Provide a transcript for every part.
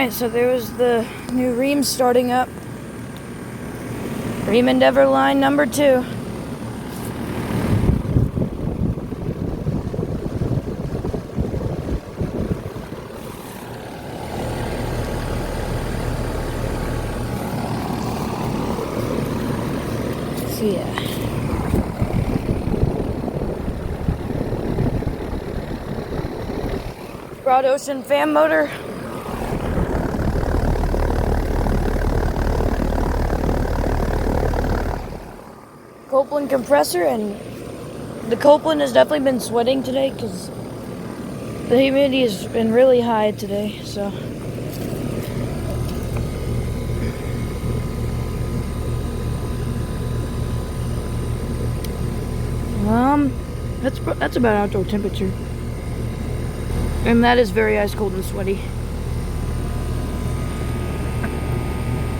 Alright, so there was the new Rheem starting up. Rheem Endeavor line number 2. So yeah. Broad Ocean fan motor. Copeland compressor, and the Copeland has definitely been sweating today because the humidity has been really high today, so. That's about outdoor temperature. And that is very ice cold and sweaty.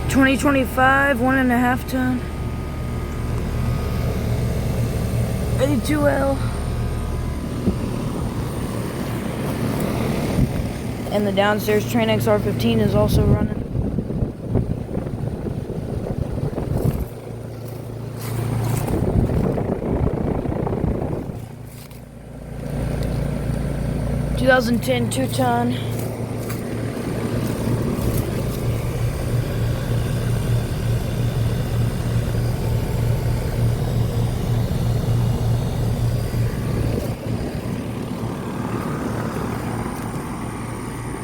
2025, 1.5 ton. 82L. And the downstairs Train XR15 is also running. (2010) 2-ton.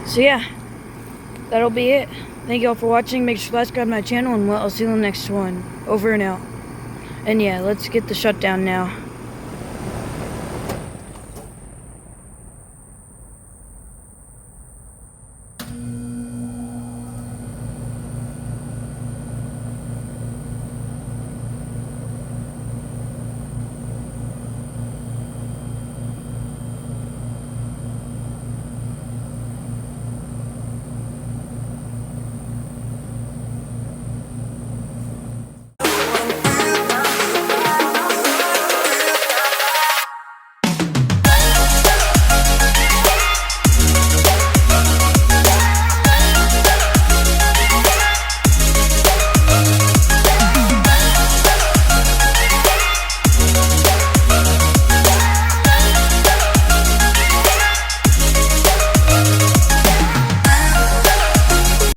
So yeah, that'll be it. Thank y'all for watching. Make sure to subscribe to my channel, and I'll see you in the next one. Over and out. And yeah, let's get the shutdown now.